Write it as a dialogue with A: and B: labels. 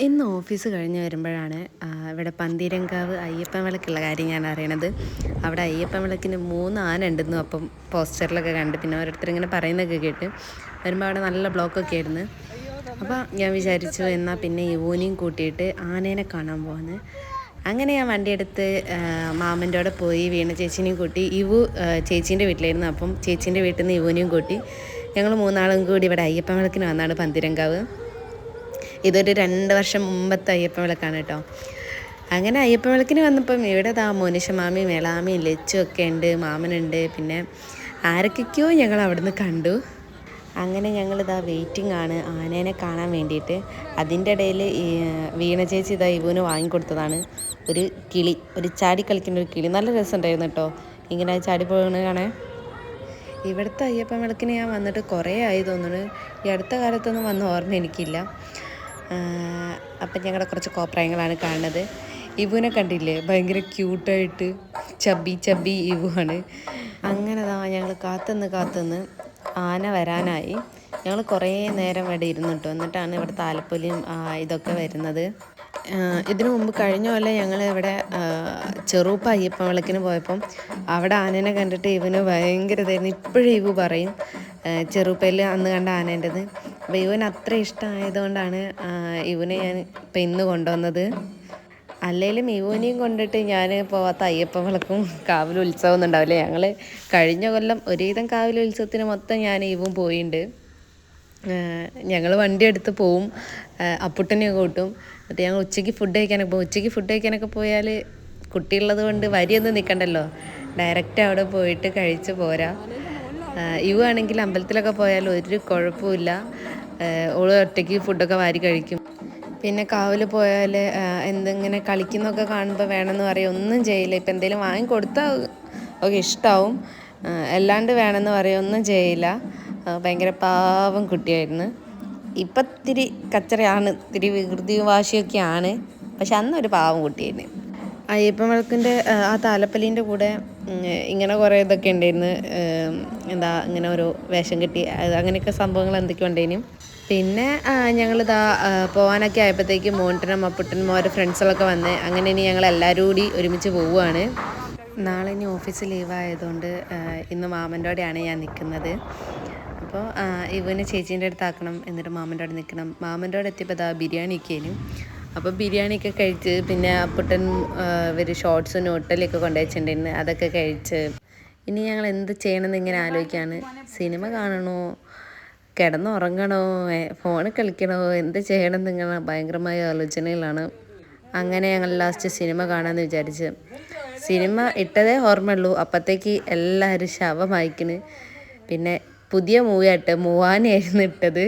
A: ഇന്ന് ഓഫീസ് കഴിഞ്ഞ് വരുമ്പോഴാണ് ഇവിടെ പന്തീരങ്കാവ് അയ്യപ്പൻ വിളക്കുള്ള കാര്യം ഞാൻ അറിയണത്. അവിടെ അയ്യപ്പൻ വിളക്കിന് 3 ആന ഉണ്ടെന്നു അപ്പം പോസ്റ്ററിലൊക്കെ കണ്ട്, പിന്നെ ഓരോരുത്തരിങ്ങനെ പറയുന്നതൊക്കെ കേട്ട് വരുമ്പോൾ അവിടെ നല്ല ബ്ലോക്കൊക്കെ ആയിരുന്നു. അപ്പോൾ ഞാൻ വിചാരിച്ചു എന്നാൽ പിന്നെ യുവനെയും കൂട്ടിയിട്ട് ആനേനെ കാണാൻ പോകാമെന്ന്. അങ്ങനെ ഞാൻ വണ്ടിയെടുത്ത് മാമൻ്റെ അവിടെ പോയി വീണ ചേച്ചീനെയും കൂട്ടി. യുവു ചേച്ചീൻ്റെ വീട്ടിലായിരുന്നു, അപ്പം ചേച്ചീൻ്റെ വീട്ടിൽ നിന്ന് യുവനെയും കൂട്ടി ഞങ്ങൾ 3 ആളും കൂടി ഇവിടെ അയ്യപ്പൻ വിളക്കിന് വന്നാണ് പന്തീരങ്കാവ്. ഇതൊരു 2 വർഷം മുമ്പത്തെ അയ്യപ്പൻ വിളക്കാണ് കേട്ടോ. അങ്ങനെ അയ്യപ്പൻ വിളക്കിന് വന്നപ്പം ഇവിടെ മോനിഷ മാമിയും മേളാമിയും ലച്ചും ഒക്കെ ഉണ്ട്, മാമനുണ്ട്, പിന്നെ ആരൊക്കെയോ ഞങ്ങൾ അവിടുന്ന് കണ്ടു. അങ്ങനെ വെയിറ്റിംഗ് ആണ് ആനേനെ കാണാൻ വേണ്ടിയിട്ട്. അതിൻ്റെ ഇടയിൽ വീണ ചേച്ചി ഇവന് വാങ്ങിക്കൊടുത്തതാണ് ഒരു കിളി, ഒരു ചാടി കളിക്കുന്ന ഒരു കിളി. നല്ല രസമുണ്ടായിരുന്നു കേട്ടോ ഇങ്ങനെ ചാടി പോകുന്നത് കാണാൻ. ഇവിടുത്തെ അയ്യപ്പൻ വിളക്കിന് ഞാൻ വന്നിട്ട് കുറേ ആയി തോന്നുന്നു. ഈ അടുത്ത കാലത്തൊന്നും വന്ന ഓർമ്മ എനിക്കില്ല. അപ്പം ഞങ്ങളുടെ കുറച്ച് കോപ്രായങ്ങളാണ് കാണുന്നത്. ഇവുവിനെ കണ്ടില്ലേ, ഭയങ്കര ക്യൂട്ടായിട്ട് ചബി ഇവുവാണ്. അങ്ങനെ ഞങ്ങൾ കാത്തുനിന്ന് ആന വരാനായി. ഞങ്ങൾ കുറേ നേരം ഇവിടെ ഇരുന്നിട്ടു, എന്നിട്ടാണ് ഇവിടെ താലപ്പൊലിയും ഇതൊക്കെ വരുന്നത്. ഇതിനു മുമ്പ് കഴിഞ്ഞ പോലെ ഞങ്ങൾ ഇവിടെ ചെറുപ്പ അയ്യപ്പൻ വിളക്കിന് പോയപ്പം അവിടെ ആനേനെ കണ്ടിട്ട് ഇവന് ഭയങ്കര ഇതായിരുന്നു. ഇപ്പോഴും ഇവു പറയും ചെറുപ്പയിൽ അന്ന് കണ്ട ആനേൻ്റെത്. അപ്പോൾ ഇവന് അത്ര ഇഷ്ടമായതുകൊണ്ടാണ് ഇവനെ ഞാൻ ഇപ്പം ഇന്ന് കൊണ്ടുവന്നത്. അല്ലെങ്കിലും ഇവനെയും കൊണ്ടിട്ട് ഞാൻ പോവാത്ത അയ്യപ്പൻ വിളക്കും കാവിലുത്സവം ഒന്നും ഉണ്ടാവില്ല. ഞങ്ങൾ കഴിഞ്ഞ കൊല്ലം ഒരുവിധം കാവിലുത്സവത്തിന് മൊത്തം ഞാൻ ഇവും പോയിട്ടുണ്ട്. ഞങ്ങൾ വണ്ടി എടുത്ത് പോവും, അപ്പുട്ടനെയൊക്കെ കൂട്ടും. എന്നിട്ട് ഞങ്ങൾ ഉച്ചയ്ക്ക് ഫുഡ് കഴിക്കാനൊക്കെ പോകും. ഉച്ചയ്ക്ക് ഫുഡ് കഴിക്കാനൊക്കെ പോയാൽ കുട്ടിയുള്ളത് കൊണ്ട് വരിയൊന്നും നിൽക്കണ്ടല്ലോ, ഡയറക്റ്റ് അവിടെ പോയിട്ട് കഴിച്ച് പോരാ. ഇവ ആണെങ്കിൽ അമ്പലത്തിലൊക്കെ പോയാൽ ഒരു കുഴപ്പമില്ല, ഓള് ഒറ്റയ്ക്ക് ഫുഡൊക്കെ വാരി കഴിക്കും. പിന്നെ കാവിൽ പോയാൽ എന്തെങ്ങനെ കളിക്കുന്നൊക്കെ കാണുമ്പോൾ വേണമെന്ന് പറയും, ഒന്നും ചെയ്യില്ല. ഇപ്പം എന്തെങ്കിലും വാങ്ങിക്കൊടുത്താൽ ഒക്കെ ഇഷ്ടമാവും, അല്ലാണ്ട് വേണമെന്ന് പറയും, ഒന്നും ചെയ്യില്ല. ഭയങ്കര പാവം കുട്ടിയായിരുന്നു. ഇപ്പം ഇത്തിരി കച്ചറയാണ്, ഇത്തിരി വികൃതി വാശിയൊക്കെയാണ്, പക്ഷെ അന്നൊരു പാവം കുട്ടിയായിരുന്നു. അയ്യപ്പൻ വിളക്കിൻ്റെ ആ താലപ്പൊലീൻ്റെ കൂടെ ഇങ്ങനെ കുറേ ഇതൊക്കെ ഉണ്ടായിരുന്നു. ഇങ്ങനെ ഓരോ വേഷം കെട്ടി അങ്ങനെയൊക്കെ സംഭവങ്ങൾ എന്തൊക്കെയോ ഉണ്ടായിരുന്നു. പിന്നെ പോകാനൊക്കെ ആയപ്പോഴത്തേക്കും മോണ്ടനും അപ്പുട്ടനും ഓരോ ഫ്രണ്ട്സുകളൊക്കെ വന്ന്, അങ്ങനെ ഇനി ഞങ്ങൾ എല്ലാവരും കൂടി ഒരുമിച്ച് പോവുകയാണ്. നാളെ ഇനി ഓഫീസ് ലീവായതുകൊണ്ട് ഇന്ന് മാമൻ്റെ അവിടെയാണ് ഞാൻ നിൽക്കുന്നത്. അപ്പോൾ ഇവന് ചേച്ചീൻ്റെ അടുത്താക്കണം, എന്നിട്ട് മാമൻ്റെ അവിടെ നിൽക്കണം. മാമൻ്റെ അവിടെ എത്തിയപ്പോൾ ബിരിയാണിയൊക്കെ ആയിരുന്നു. അപ്പോൾ ബിരിയാണിയൊക്കെ കഴിച്ച്, പിന്നെ അപ്പുട്ടൻ ഇവർ ഷോർട്സും നോട്ടലൊക്കെ കൊണ്ടുവച്ചിട്ടുണ്ടായിരുന്നു, അതൊക്കെ കഴിച്ച് ഇനി ഞങ്ങൾ എന്ത് ചെയ്യണമെന്ന് ഇങ്ങനെ ആലോചിക്കുകയാണ്. സിനിമ കാണണോ, കിടന്നുറങ്ങണോ, ഫോണിൽ കളിക്കണോ, എന്ത് ചെയ്യണം എന്നിങ്ങനെ ഭയങ്കരമായ ആലോചനയിലാണ്. അങ്ങനെ ഞങ്ങൾ ലാസ്റ്റ് സിനിമ കാണാമെന്ന് വിചാരിച്ച് സിനിമ ഇട്ടതേ ഓർമ്മയുള്ളൂ, അപ്പോഴത്തേക്ക് എല്ലാവരും ശവം വായിക്കണ്. പിന്നെ പുതിയ മൂവിയായിട്ട് മൂവാനയായിരുന്നു ഇട്ടത്.